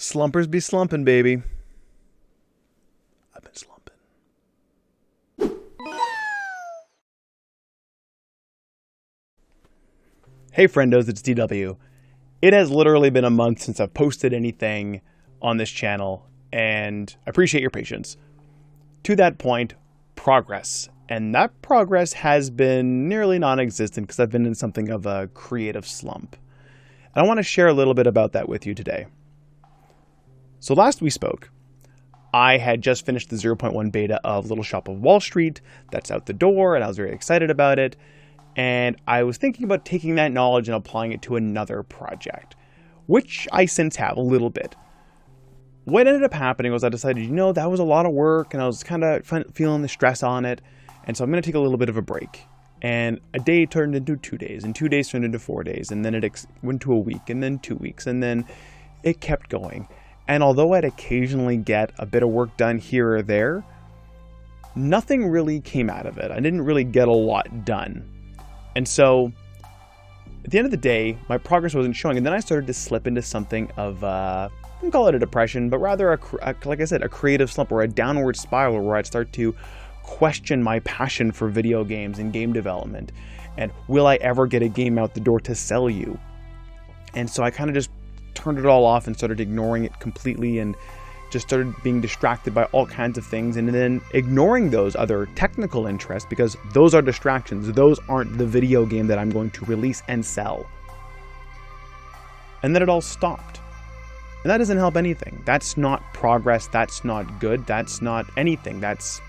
Slumpers be slumping, baby. I've been slumping. Hey friendos, it's DW. It has literally been a month since I've posted anything on this channel, and I appreciate your patience. To that point, progress. And that progress has been nearly non-existent because I've been in something of a creative slump. And I want to share a little bit about that with you today. So last we spoke, I had just finished the 0.1 beta of Little Shop of Wall Street. That's out the door, and I was very excited about it. And I was thinking about taking that knowledge and applying it to another project, which I since have a little bit. What ended up happening was I decided, that was a lot of work, and I was kind of feeling the stress on it. And so I'm going to take a little bit of a break. And a day turned into 2 days, and 2 days turned into 4 days, and then it went to a week, and then 2 weeks, and then it kept going. And although I'd occasionally get a bit of work done here or there, nothing really came out of it. I didn't really get a lot done. And so at the end of the day, my progress wasn't showing. And then I started to slip into something of, I wouldn't call it a depression, but rather, like I said, a creative slump or a downward spiral where I'd start to question my passion for video games and game development. And will I ever get a game out the door to sell you? And so I kind of just turned it all off and started ignoring it completely and just started being distracted by all kinds of things and then ignoring those other technical interests because those are distractions. Those aren't the video game that I'm going to release and sell. And then it all stopped. And that doesn't help anything. That's not progress. That's not good. That's not anything. That's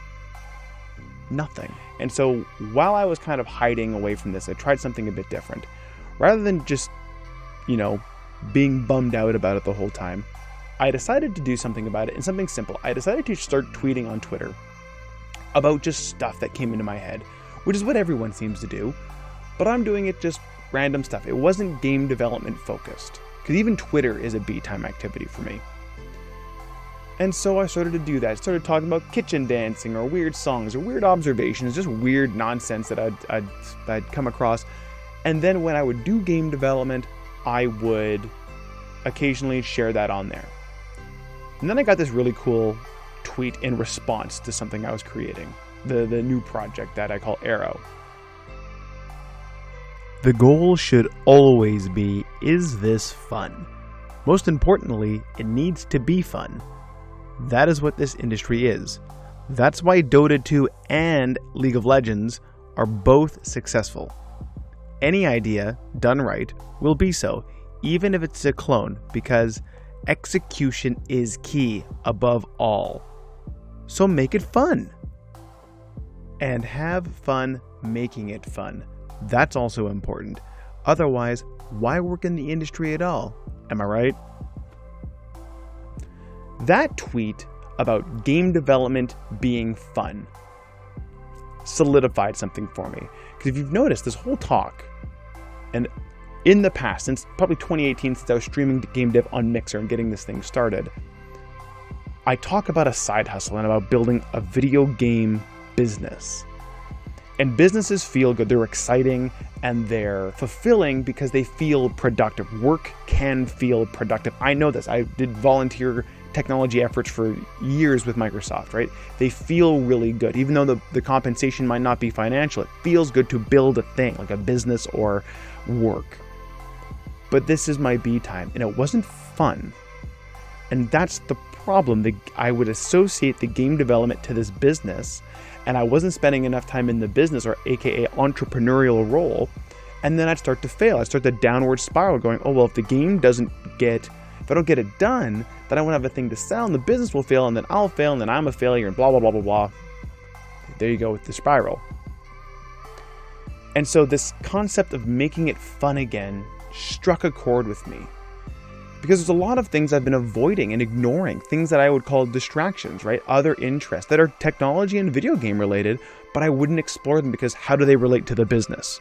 nothing. And so while I was kind of hiding away from this, I tried something a bit different. Rather than just, being bummed out about it the whole time, I decided to do something about it, and something simple. I decided to start tweeting on Twitter about just stuff that came into my head, which is what everyone seems to do, but I'm doing it just random stuff. It wasn't game development focused, because even Twitter is a B-time activity for me. And so I started to do that. I started talking about kitchen dancing, or weird songs, or weird observations, just weird nonsense that I'd come across. And then when I would do game development, I would occasionally share that on there. And then I got this really cool tweet in response to something I was creating, the new project that I call Arrow. The goal should always be, is this fun? Most importantly, it needs to be fun. That is what this industry is. That's why Dota 2 and League of Legends are both successful. Any idea, done right, will be so, even if it's a clone, because execution is key above all. So make it fun. And have fun making it fun. That's also important. Otherwise, why work in the industry at all? Am I right? That tweet about game development being fun solidified something for me. Because if you've noticed, this whole talk, and in the past, since probably 2018, since I was streaming GameDev on Mixer and getting this thing started, I talk about a side hustle and about building a video game business. And businesses feel good, they're exciting, and they're fulfilling because they feel productive. Work can feel productive. I know this. I did volunteer technology efforts for years with Microsoft, right? They feel really good. Even though the compensation might not be financial, it feels good to build a thing, like a business or work. But this is my B time, and it wasn't fun. And that's the problem. I would associate the game development to this business, and I wasn't spending enough time in the business, or aka entrepreneurial role, and then I'd start to fail. I'd start the downward spiral going, oh, well, if the game if I don't get it done, then I won't have a thing to sell, and the business will fail, and then I'll fail, and then I'm a failure, and blah, blah, blah, blah, blah. There you go with the spiral. And so this concept of making it fun again struck a chord with me. Because there's a lot of things I've been avoiding and ignoring, things that I would call distractions, right? Other interests that are technology and video game related, but I wouldn't explore them because how do they relate to the business?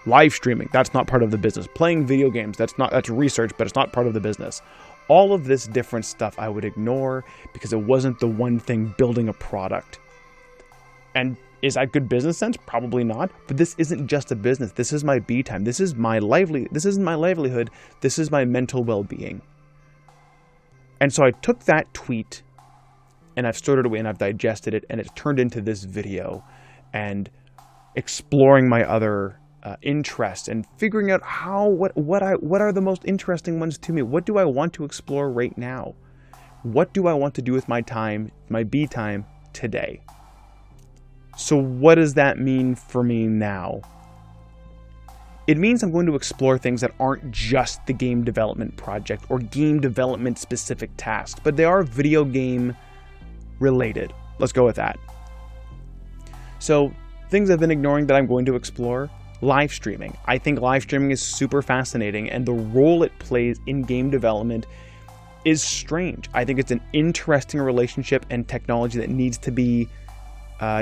Live streaming, that's not part of the business. Playing video games, that's research, but it's not part of the business. All of this different stuff I would ignore because it wasn't the one thing building a product. And is that good business sense? Probably not. But this isn't just a business. This is my B time. This isn't my livelihood. This is my mental well-being. And so I took that tweet and I've stored it away and I've digested it, and it's turned into this video and exploring my other interests and figuring out what are the most interesting ones to me. What do I want to explore right now? What do I want to do with my time, my B time today? So what does that mean for me now? It means I'm going to explore things that aren't just the game development project or game development specific tasks, but they are video game related. Let's go with that. So things I've been ignoring that I'm going to explore: live streaming. I think live streaming is super fascinating, and the role it plays in game development is strange. I think it's an interesting relationship and technology that needs to be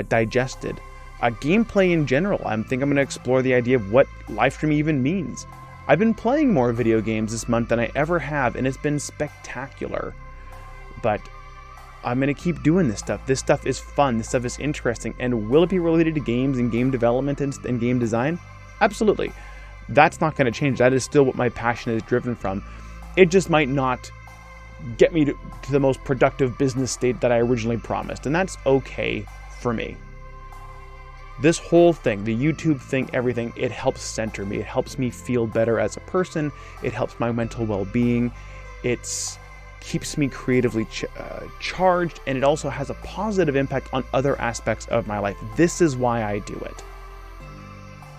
digested. Gameplay in general, I think I'm going to explore the idea of what live streaming even means. I've been playing more video games this month than I ever have, and it's been spectacular. But I'm going to keep doing this stuff. This stuff is fun. This stuff is interesting. And will it be related to games and game development and game design? Absolutely. That's not going to change. That is still what my passion is driven from. It just might not get me to the most productive business state that I originally promised. And that's okay for me. This whole thing, the YouTube thing, everything, it helps center me. It helps me feel better as a person. It helps my mental well-being. It keeps me creatively charged, and it also has a positive impact on other aspects of my life. This is why I do it.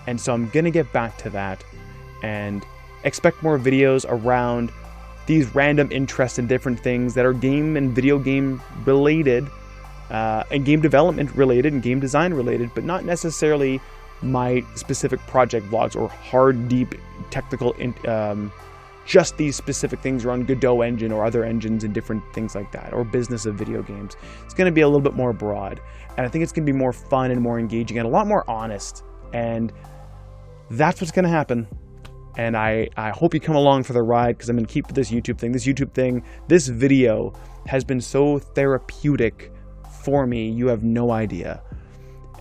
And so I'm going to get back to that and expect more videos around these random interests in different things that are game and video game related, and game development related and game design related, but not necessarily my specific project vlogs or hard, deep, technical, just these specific things around Godot engine or other engines and different things like that, or business of video games. It's going to be a little bit more broad, and I think it's going to be more fun and more engaging and a lot more honest, and that's what's going to happen. And I hope you come along for the ride, because I'm going to keep this YouTube thing. This video has been so therapeutic for me, you have no idea.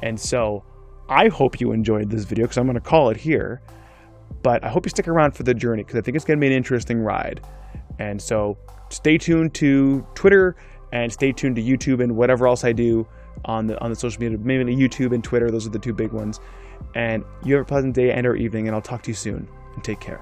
And so I hope you enjoyed this video, because I'm going to call it here. But I hope you stick around for the journey, because I think it's going to be an interesting ride. And so stay tuned to Twitter and stay tuned to YouTube and whatever else I do on the social media, mainly YouTube and Twitter. Those are the two big ones. And you have a pleasant day and or evening, and I'll talk to you soon. And take care.